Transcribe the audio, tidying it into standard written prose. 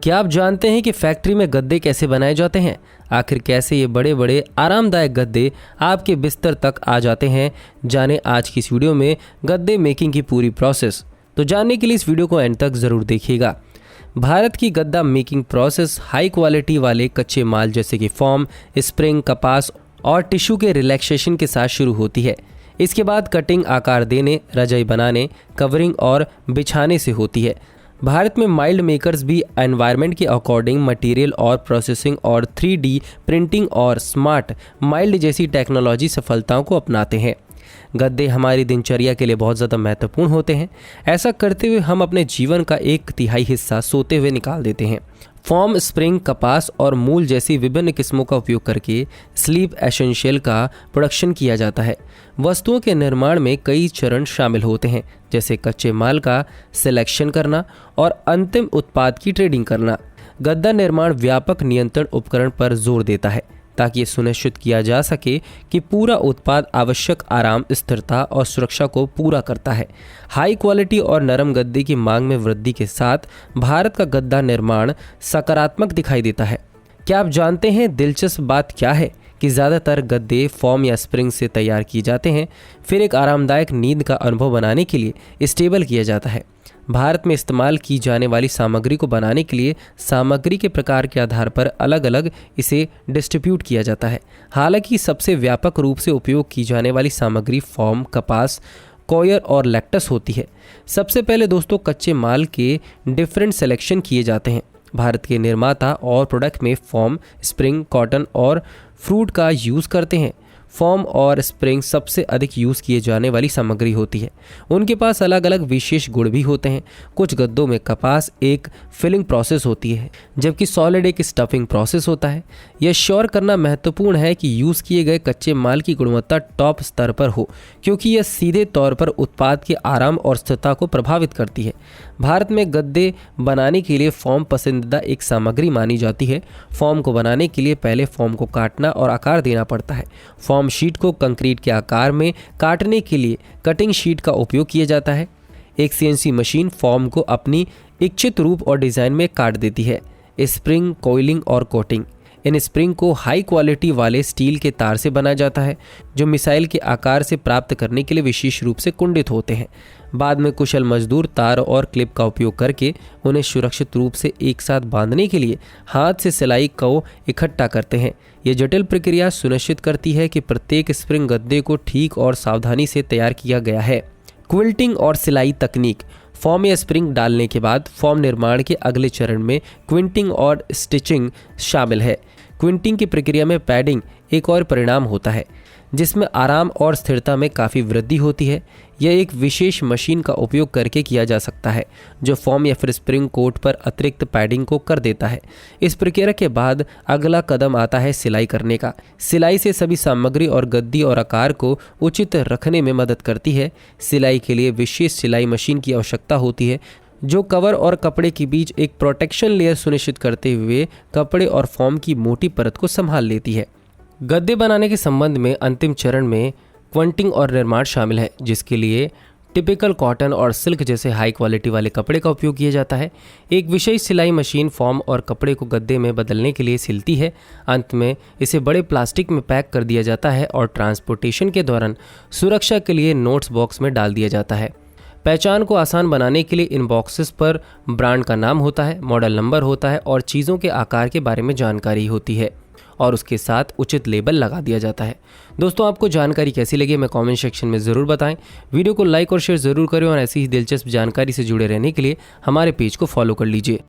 क्या आप जानते हैं कि फैक्ट्री में गद्दे कैसे बनाए जाते हैं? आखिर कैसे ये बड़े बड़े आरामदायक गद्दे आपके बिस्तर तक आ जाते हैं? जानें आज की इस वीडियो में गद्दे मेकिंग की पूरी प्रोसेस। तो जानने के लिए इस वीडियो को एंड तक ज़रूर देखिएगा। भारत की गद्दा मेकिंग प्रोसेस हाई क्वालिटी वाले कच्चे माल जैसे कि फोम, स्प्रिंग, कपास और टिश्यू के रिलैक्सेशन के साथ शुरू होती है। इसके बाद कटिंग, आकार देने, रजाई बनाने, कवरिंग और बिछाने से होती है। भारत में माइल्ड मेकर्स भी एनवायरनमेंट के अकॉर्डिंग मटेरियल और प्रोसेसिंग और 3D प्रिंटिंग और स्मार्ट माइल्ड जैसी टेक्नोलॉजी सफलताओं को अपनाते हैं। गद्दे हमारी दिनचर्या के लिए बहुत ज़्यादा महत्वपूर्ण होते हैं। ऐसा करते हुए हम अपने जीवन का 1/3 हिस्सा सोते हुए निकाल देते हैं। फोम, स्प्रिंग, कपास और मूल जैसी विभिन्न किस्मों का उपयोग करके स्लीप एसेंशियल का प्रोडक्शन किया जाता है। वस्तुओं के निर्माण में कई चरण शामिल होते हैं, जैसे कच्चे माल का सिलेक्शन करना और अंतिम उत्पाद की ट्रेडिंग करना। गद्दा निर्माण व्यापक नियंत्रण उपकरण पर जोर देता है ताकि ये सुनिश्चित किया जा सके कि पूरा उत्पाद आवश्यक आराम, स्थिरता और सुरक्षा को पूरा करता है। हाई क्वालिटी और नरम गद्दे की मांग में वृद्धि के साथ भारत का गद्दा निर्माण सकारात्मक दिखाई देता है। क्या आप जानते हैं दिलचस्प बात क्या है कि ज़्यादातर गद्दे फोम या स्प्रिंग से तैयार किए जाते हैं, फिर एक आरामदायक नींद का अनुभव बनाने के लिए स्टेबल किया जाता है। भारत में इस्तेमाल की जाने वाली सामग्री को बनाने के लिए सामग्री के प्रकार के आधार पर अलग अलग इसे डिस्ट्रीब्यूट किया जाता है। हालांकि सबसे व्यापक रूप से उपयोग की जाने वाली सामग्री फोम, कपास, कॉयर और लैक्टस होती है। सबसे पहले दोस्तों कच्चे माल के डिफरेंट सिलेक्शन किए जाते हैं। भारत के निर्माता और प्रोडक्ट में फोम, स्प्रिंग, कॉटन और फ्रूट का यूज़ करते हैं। फोम और स्प्रिंग सबसे अधिक यूज़ किए जाने वाली सामग्री होती है। उनके पास अलग अलग विशेष गुण भी होते हैं। कुछ गद्दों में कपास एक फिलिंग प्रोसेस होती है, जबकि सॉलिड एक स्टफिंग प्रोसेस होता है। यह श्योर करना महत्वपूर्ण है कि यूज़ किए गए कच्चे माल की गुणवत्ता टॉप स्तर पर हो, क्योंकि यह सीधे तौर पर उत्पाद के आराम और स्थिरता को प्रभावित करती है। भारत में गद्दे बनाने के लिए फोम पसंदीदा एक सामग्री मानी जाती है। फोम को बनाने के लिए पहले फोम को काटना और आकार देना पड़ता है। फोम शीट को कंक्रीट के आकार में काटने के लिए कटिंग शीट का उपयोग किया जाता है। एक CNC मशीन फोम को अपनी इच्छित रूप और डिज़ाइन में काट देती है। स्प्रिंग, कोइलिंग और कोटिंग। इन स्प्रिंग को हाई क्वालिटी वाले स्टील के तार से बनाया जाता है, जो मिसाइल के आकार से प्राप्त करने के लिए विशेष रूप से कुंडित होते हैं। बाद में कुशल मजदूर तार और क्लिप का उपयोग करके उन्हें सुरक्षित रूप से एक साथ बांधने के लिए हाथ से सिलाई को इकट्ठा करते हैं। यह जटिल प्रक्रिया सुनिश्चित करती है कि प्रत्येक स्प्रिंग गद्दे को ठीक और सावधानी से तैयार किया गया है। क्विल्टिंग और सिलाई तकनीक। फोम या स्प्रिंग डालने के बाद फोम निर्माण के अगले चरण में क्विंटिंग और स्टिचिंग शामिल है। क्विंटिंग की प्रक्रिया में पैडिंग एक और परिणाम होता है, जिसमें आराम और स्थिरता में काफ़ी वृद्धि होती है। यह एक विशेष मशीन का उपयोग करके किया जा सकता है, जो फोम या फिर स्प्रिंग कोट पर अतिरिक्त पैडिंग को कर देता है। इस प्रक्रिया के बाद अगला कदम आता है सिलाई करने का। सिलाई से सभी सामग्री और गद्दी और आकार को उचित रखने में मदद करती है। सिलाई के लिए विशेष सिलाई मशीन की आवश्यकता होती है, जो कवर और कपड़े के बीच एक प्रोटेक्शन लेयर सुनिश्चित करते हुए कपड़े और फोम की मोटी परत को संभाल लेती है। गद्दे बनाने के संबंध में अंतिम चरण में क्विंटिंग और निर्माण शामिल है, जिसके लिए टिपिकल कॉटन और सिल्क जैसे हाई क्वालिटी वाले कपड़े का उपयोग किया जाता है। एक विशेष सिलाई मशीन फॉर्म और कपड़े को गद्दे में बदलने के लिए सिलती है। अंत में इसे बड़े प्लास्टिक में पैक कर दिया जाता है और ट्रांसपोर्टेशन के दौरान सुरक्षा के लिए नोट्स बॉक्स में डाल दिया जाता है। पहचान को आसान बनाने के लिए इन बॉक्सेस पर ब्रांड का नाम होता है, मॉडल नंबर होता है और चीज़ों के आकार के बारे में जानकारी होती है और उसके साथ उचित लेबल लगा दिया जाता है। दोस्तों, आपको जानकारी कैसी लगी हमें कमेंट सेक्शन में ज़रूर बताएं। वीडियो को लाइक और शेयर ज़रूर करें और ऐसी ही दिलचस्प जानकारी से जुड़े रहने के लिए हमारे पेज को फॉलो कर लीजिए।